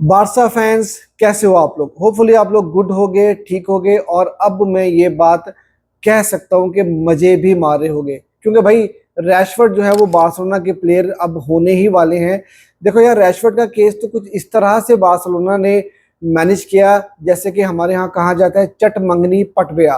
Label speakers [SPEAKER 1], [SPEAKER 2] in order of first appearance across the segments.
[SPEAKER 1] Barca fans कैसे हो आप लोग। होपफुली आप लोग गुड होगे, ठीक होगे और अब मैं ये बात कह सकता हूं कि मजे भी मारे होगे, क्योंकि भाई रैशफोर्ड जो है वो बार्सिलोना के प्लेयर अब होने ही वाले हैं। देखो यार, रैशफोर्ड का केस तो कुछ इस तरह से बार्सिलोना ने मैनेज किया जैसे कि हमारे यहाँ कहा जाता है चट मंगनी पट गया।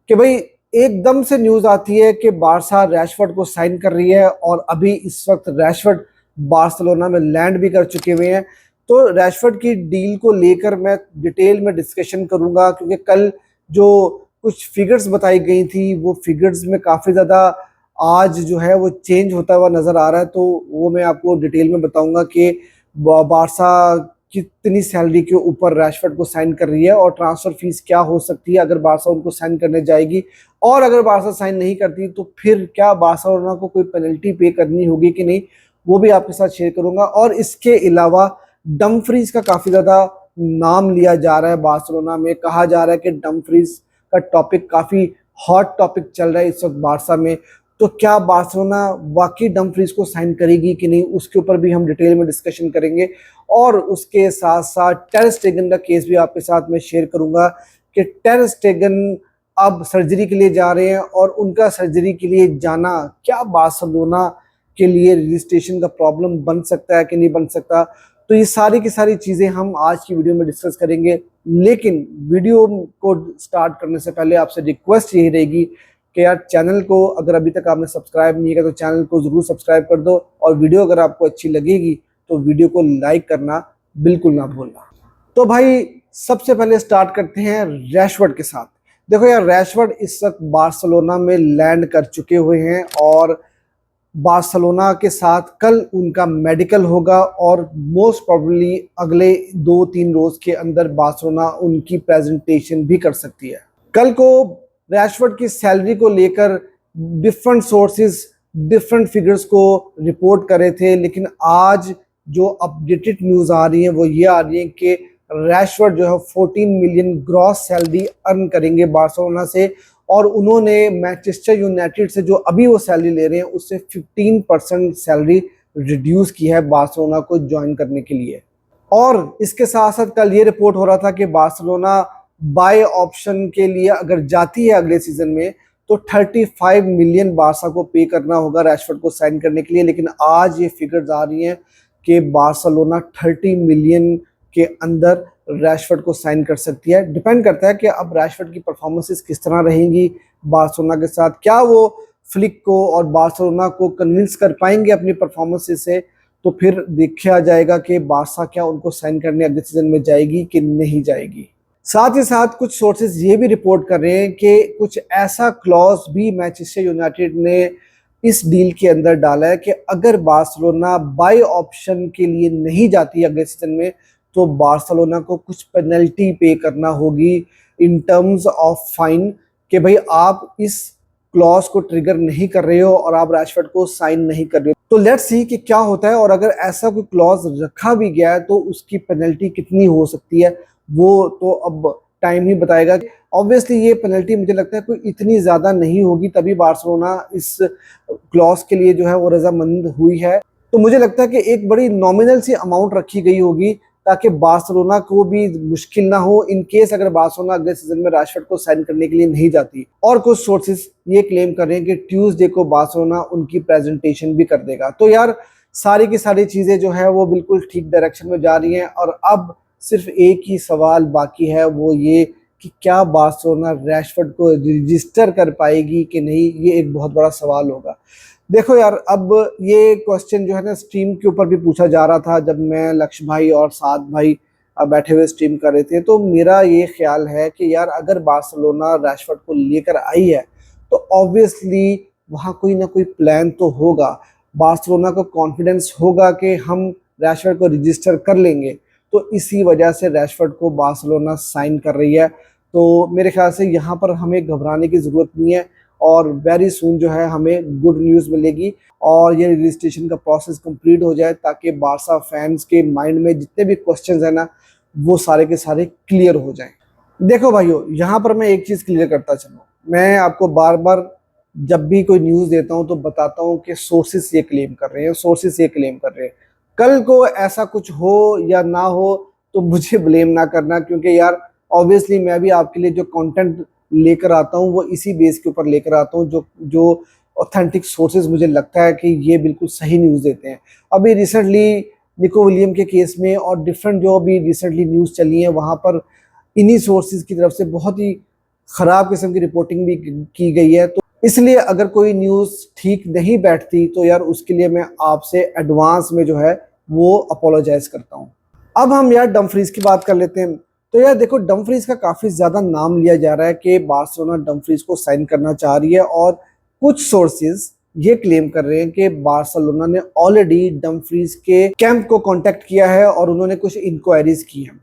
[SPEAKER 1] कि भाई एकदम से न्यूज आती है कि बारसा रैशफोर्ड को साइन कर रही है और अभी इस वक्त रैशफोर्ड बार्सिलोना में लैंड भी कर चुके हुए हैं। तो रैशफोर्ड की डील को लेकर मैं डिटेल में डिस्कशन करूंगा, क्योंकि कल जो कुछ फिगर्स बताई गई थी वो फिगर्स में काफ़ी ज़्यादा आज जो है वो चेंज होता हुआ नज़र आ रहा है। तो वो मैं आपको डिटेल में बताऊंगा कि बारसा कितनी सैलरी के ऊपर रैशफोर्ड को साइन कर रही है और ट्रांसफ़र फीस क्या हो सकती है अगर बारसा उनको साइन करने जाएगी, और अगर बारसा साइन नहीं करती तो फिर क्या बार्सिलोना को कोई पेनल्टी पे करनी होगी कि नहीं, वो भी आपके साथ शेयर करूंगा। और इसके अलावा डमफ्रीज का काफी ज्यादा नाम लिया जा रहा है बार्सिलोना में। कहा जा रहा है कि डमफ्रीज का टॉपिक काफी हॉट टॉपिक चल रहा है इस वक्त बारसा में। तो क्या बार्सिलोना वाकई डमफ्रीज को साइन करेगी कि नहीं, उसके ऊपर भी हम डिटेल में डिस्कशन करेंगे। और उसके साथ साथ टर स्टेगन का केस भी आपके साथ में शेयर करूंगा कि टर स्टेगन अब सर्जरी के लिए जा रहे हैं और उनका सर्जरी के लिए जाना क्या बार्सिलोना के लिए रजिस्ट्रेशन का प्रॉब्लम बन सकता है कि नहीं बन सकता। तो ये सारी की सारी चीज़ें हम आज की वीडियो में डिस्कस करेंगे। लेकिन वीडियो को स्टार्ट करने से पहले आपसे रिक्वेस्ट यही रहेगी कि यार चैनल को अगर अभी तक आपने सब्सक्राइब नहीं किया तो चैनल को ज़रूर सब्सक्राइब कर दो, और वीडियो अगर आपको अच्छी लगेगी तो वीडियो को लाइक करना बिल्कुल ना भूलना। तो भाई सबसे पहले स्टार्ट करते हैं रैशफोर्ड के साथ। देखो यार, रैशफोर्ड इस वक्त बार्सिलोना में लैंड कर चुके हुए हैं और बार्सिलोना के साथ कल उनका मेडिकल होगा और मोस्ट प्रोबेबली अगले 2-3 रोज के अंदर बार्सिलोना उनकी प्रेजेंटेशन भी कर सकती है। कल को रैशफोर्ड की सैलरी को लेकर डिफरेंट सोर्सेज डिफरेंट फिगर्स को रिपोर्ट कर रहे थे, लेकिन आज जो अपडेटेड न्यूज आ रही है वो ये आ रही है कि रैशफोर्ड जो है 14 मिलियन ग्रॉस सैलरी अर्न करेंगे बार्सिलोना से, और उन्होंने मैनचेस्टर यूनाइटेड से जो अभी वो सैलरी ले रहे हैं उससे 15% सैलरी रिड्यूस की है बार्सिलोना को ज्वाइन करने के लिए। और इसके साथ साथ कल ये रिपोर्ट हो रहा था कि बार्सिलोना बाय ऑप्शन के लिए अगर जाती है अगले सीजन में तो 35 मिलियन बारसा को पे करना होगा रैशफोर्ड को साइन करने के लिए। लेकिन आज ये फिगर्स आ रही हैं कि बार्सिलोना 30 मिलियन के अंदर रैशफोर्ड को साइन कर सकती है। डिपेंड करता है कि अब रैशफोर्ड की परफॉर्मेंसेस किस तरह रहेंगी बार्सिलोना के साथ, क्या वो फ्लिक को और बार्सिलोना को कन्विंस कर पाएंगे अपनी परफॉर्मेंसेस से। तो फिर देखा जाएगा कि बारसा क्या उनको साइन करने अगले सीजन में जाएगी कि नहीं जाएगी। साथ ही साथ कुछ सोर्सेज ये भी रिपोर्ट कर रहे हैं कि कुछ ऐसा क्लॉज भी मैनचेस्टर यूनाइटेड ने इस डील के अंदर डाला है कि अगर बार्सिलोना बाय ऑप्शन के लिए नहीं जाती अगले सीजन में तो बार्सिलोना को कुछ पेनल्टी पे करना होगी इन टर्म्स ऑफ फाइन, कि भाई आप इस क्लॉज को ट्रिगर नहीं कर रहे हो और आप रैशफोर्ड को साइन नहीं कर रहे हो। तो लेट्स सी कि क्या होता है, और अगर ऐसा कोई क्लॉज रखा भी गया है तो उसकी पेनल्टी कितनी हो सकती है वो तो अब टाइम ही बताएगा। ऑब्वियसली ये पेनल्टी मुझे लगता है कोई इतनी ज़्यादा नहीं होगी, तभी बार्सिलोना इस क्लॉज के लिए जो है वो रजामंद हुई है। तो मुझे लगता है कि एक बड़ी नॉमिनल सी अमाउंट रखी गई होगी ताकि बार्सिलोना को भी मुश्किल ना हो इन केस अगर बार्सिलोना अगले सीजन में रैशफोर्ड को साइन करने के लिए नहीं जाती। और कुछ सोर्सेज ये क्लेम कर रहे हैं कि ट्यूसडे को बार्सिलोना उनकी प्रेजेंटेशन भी कर देगा। तो यार सारी की सारी चीज़ें जो है वो बिल्कुल ठीक डायरेक्शन में जा रही हैं, और अब सिर्फ एक ही सवाल बाकी है, वो ये कि क्या बार्सिलोना रैशफोर्ड को रजिस्टर कर पाएगी कि नहीं, ये एक बहुत बड़ा सवाल होगा। देखो यार, अब ये क्वेश्चन जो है ना स्ट्रीम के ऊपर भी पूछा जा रहा था जब मैं लक्ष्य भाई और साथ भाई बैठे हुए स्ट्रीम कर रहे थे। तो मेरा ये ख्याल है कि यार अगर बार्सिलोना रैशफोर्ड को लेकर आई है तो ऑब्वियसली वहाँ कोई ना कोई प्लान तो होगा। बार्सिलोना को कॉन्फिडेंस होगा कि हम रैशफोर्ड को रजिस्टर कर लेंगे, तो इसी वजह से रैशफोर्ड को बार्सिलोना साइन कर रही है। तो मेरे ख्याल से यहाँ पर हमें घबराने की ज़रूरत नहीं है और वेरी सून जो है हमें गुड न्यूज़ मिलेगी और ये रजिस्ट्रेशन का प्रोसेस कंप्लीट हो जाए ताकि बारसा फैंस के माइंड में जितने भी क्वेश्चंस हैं ना वो सारे के सारे क्लियर हो जाएं। देखो भाइयों, यहाँ पर मैं एक चीज़ क्लियर करता चलूँ, मैं आपको बार बार जब भी कोई न्यूज़ देता हूँ तो बताता हूँ कि सोर्सेस ये क्लेम कर रहे हैं, सोर्सेस ये क्लेम कर रहे हैं। कल को ऐसा कुछ हो या ना हो, तो मुझे ब्लेम ना करना, क्योंकि यार ऑब्वियसली मैं भी आपके लिए जो कंटेंट लेकर आता हूँ वो इसी बेस के ऊपर लेकर आता हूँ, जो जो ऑथेंटिक सोर्सेज मुझे लगता है कि ये बिल्कुल सही न्यूज़ देते हैं। अभी रिसेंटली निको विलियम के केस में और डिफरेंट जो अभी रिसेंटली न्यूज़ चली है, वहाँ पर इन्हीं सोर्सेज की तरफ से बहुत ही ख़राब किस्म की रिपोर्टिंग भी की गई है। तो इसलिए अगर कोई न्यूज़ ठीक नहीं बैठती तो यार उसके लिए मैं आपसे एडवांस में जो है वो अपोलोजाइज करता हूँ। अब हम यार डमफ्रीज की बात कर लेते हैं। तो यार देखो, डमफ्रीज का काफ़ी ज़्यादा नाम लिया जा रहा है कि बार्सिलोना डमफ्रीज को साइन करना चाह रही है, और कुछ सोर्सेज ये क्लेम कर रहे हैं कि बार्सिलोना ने ऑलरेडी डमफ्रीज के कैंप को कांटेक्ट किया है और उन्होंने कुछ इंक्वायरीज की हैं।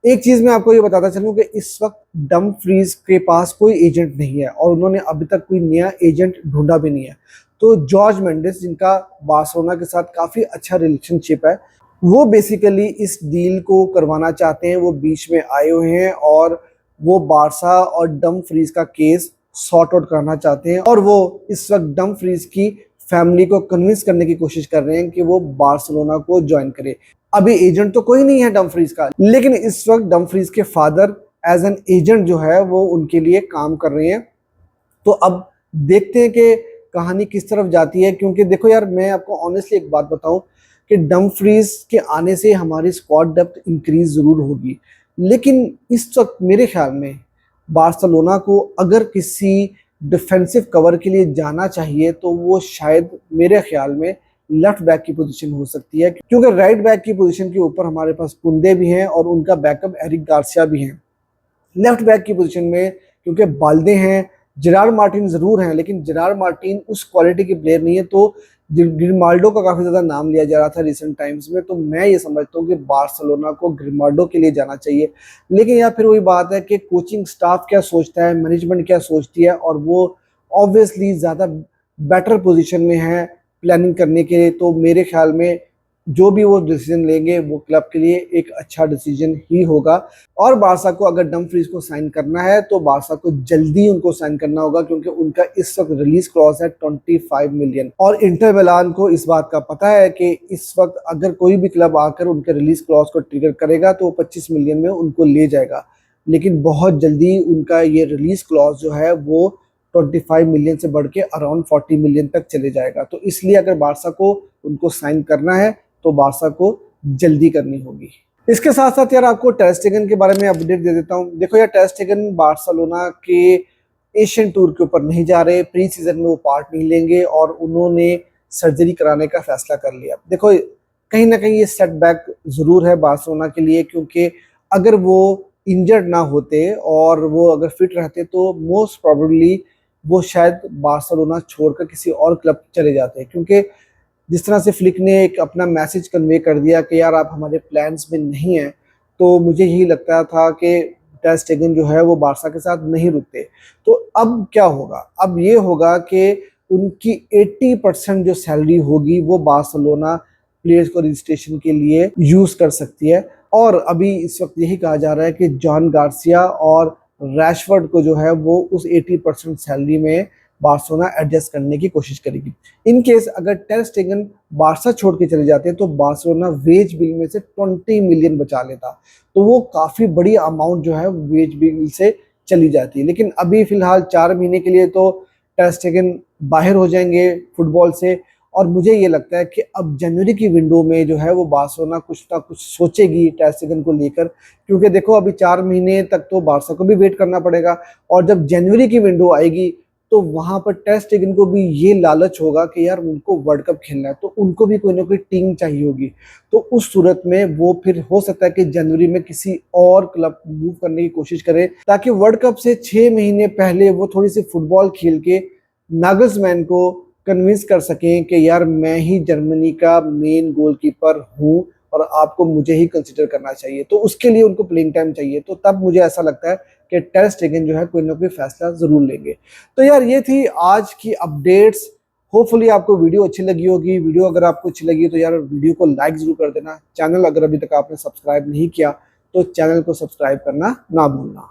[SPEAKER 1] एक चीज़ मैं आपको ये बताता चलूँ कि इस वक्त डमफ्रीज के पास कोई एजेंट नहीं है और उन्होंने अभी तक कोई नया एजेंट ढूंढा भी नहीं है। तो जॉर्ज मेंडिस, जिनका बार्सिलोना के साथ काफ़ी अच्छा रिलेशनशिप है, वो बेसिकली इस डील को करवाना चाहते हैं। वो बीच में आए हुए हैं और वो बारसा और डमफ्रीज का केस सॉर्ट आउट करना चाहते हैं, और वो इस वक्त डमफ्रीज की फैमिली को कन्विंस करने की कोशिश कर रहे हैं कि वो बार्सिलोना को ज्वाइन करे। अभी एजेंट तो कोई नहीं है डमफ्रीज का, लेकिन इस वक्त डमफ्रीज के फादर एज एन एजेंट जो है वो उनके लिए काम कर रहे हैं। तो अब देखते हैं कि कहानी किस तरफ जाती है, क्योंकि देखो यार, मैं आपको ऑनेस्टली एक बात बताऊं कि डमफ्रीज के आने से हमारी स्क्वाड डेप्थ इंक्रीज जरूर होगी, लेकिन इस वक्त मेरे ख्याल में बार्सिलोना को अगर किसी डिफेंसिव कवर के लिए जाना चाहिए तो वो शायद मेरे ख्याल में लेफ्ट बैक की पोजीशन हो सकती है, क्योंकि राइट बैक की पोजीशन के ऊपर हमारे पास कुंदे भी हैं और उनका बैकअप एरिक गार्सिया भी हैं। लेफ्ट बैक की पोजीशन में क्योंकि बाल्दे हैं, जेरार्ड मार्टिन जरूर हैं, लेकिन जेरार्ड मार्टिन उस क्वालिटी के प्लेयर नहीं है। तो ग्रिमाल्डो का काफ़ी ज़्यादा नाम लिया जा रहा था रिसेंट टाइम्स में, तो मैं ये समझता हूँ कि बार्सिलोना को ग्रिमाल्डो के लिए जाना चाहिए। लेकिन यार फिर वही बात है कि कोचिंग स्टाफ क्या सोचता है, मैनेजमेंट क्या सोचती है, और वो ऑब्वियसली ज़्यादा बेटर पोजीशन में है प्लानिंग करने के लिए। तो मेरे ख्याल में जो भी वो डिसीजन लेंगे वो क्लब के लिए एक अच्छा डिसीजन ही होगा। और बारसा को अगर डमफ्रीज को साइन करना है तो बारसा को जल्दी उनको साइन करना होगा, क्योंकि उनका इस वक्त रिलीज क्लॉज है 25 मिलियन, और इंटर मिलान को इस बात का पता है कि इस वक्त अगर कोई भी क्लब आकर उनके रिलीज क्लॉज को ट्रिगर करेगा तो 25 मिलियन में उनको ले जाएगा। लेकिन बहुत जल्दी उनका ये रिलीज क्लॉज जो है वो 25 मिलियन से बढ़ के अराउंड 40 मिलियन तक चले जाएगा। तो इसलिए अगर बारसा को उनको साइन करना है तो बारसा को जल्दी करनी होगी। इसके साथ साथ यार आपको टर स्टेगन के बारे में अपडेट दे देता हूँ। देखो यार, टर स्टेगन बार्सिलोना के एशियन टूर के ऊपर नहीं जा रहे, प्री सीजन में वो पार्ट नहीं लेंगे और उन्होंने सर्जरी कराने का फैसला कर लिया। देखो कहीं ना कहीं ये सेटबैक जरूर है बार्सिलोना के लिए, क्योंकि अगर वो इंजर्ड ना होते और वो अगर फिट रहते तो मोस्ट प्रोबेबली वो शायद बार्सिलोना छोड़कर किसी और क्लब चले जाते, क्योंकि जिस तरह से फ्लिक ने एक अपना मैसेज कन्वे कर दिया कि यार आप हमारे प्लान्स में नहीं हैं, तो मुझे यही लगता था कि टर स्टेगन जो है वो बारसा के साथ नहीं रुकते। तो अब क्या होगा? अब ये होगा कि उनकी 80% जो सैलरी होगी वो बार्सिलोना प्लेयर्स को रजिस्ट्रेशन के लिए यूज कर सकती है। और अभी इस वक्त यही कहा जा रहा है कि जॉन गार्सिया और रैशफोर्ड को जो है वो उस 80% सैलरी में बार्सिलोना एडजस्ट करने की कोशिश करेगी। इन केस अगर टर स्टेगन बारसा छोड़ के चले जाते हैं तो बार्सिलोना वेज बिल में से 20 मिलियन बचा लेता, तो वो काफ़ी बड़ी अमाउंट जो है वेज बिल से चली जाती है। लेकिन अभी फिलहाल 4 महीने के लिए तो टर स्टेगन बाहर हो जाएंगे फुटबॉल से, और मुझे ये लगता है कि अब जनवरी की विंडो में जो है वो बार्सिलोना कुछ ना कुछ सोचेगी टर स्टेगन को लेकर, क्योंकि देखो अभी 4 महीने तक तो बारसा को भी वेट करना पड़ेगा, और जब जनवरी की विंडो आएगी तो वहां पर टर स्टेगन को भी ये लालच होगा कि यार उनको वर्ल्ड कप खेलना है, तो उनको भी कोई ना कोई टीम चाहिए होगी। तो उस सूरत में वो फिर हो सकता है कि जनवरी में किसी और क्लब मूव करने की कोशिश करे, ताकि वर्ल्ड कप से 6 महीने पहले वो थोड़ी सी फुटबॉल खेल के नागल्समैन को कन्विंस कर सकें कि यार मैं ही जर्मनी का मेन गोलकीपर हूँ और आपको मुझे ही कंसिडर करना चाहिए। तो उसके लिए उनको प्लेइंग टाइम चाहिए, तो तब मुझे ऐसा लगता है कि टर स्टेगन जो है कोई ना कोई फैसला जरूर लेंगे। तो यार ये थी आज की अपडेट्स। होपफुली आपको वीडियो अच्छी लगी होगी। वीडियो अगर आपको अच्छी लगी तो यार वीडियो को लाइक जरूर कर देना। चैनल अगर अभी तक आपने सब्सक्राइब नहीं किया तो चैनल को सब्सक्राइब करना ना भूलना।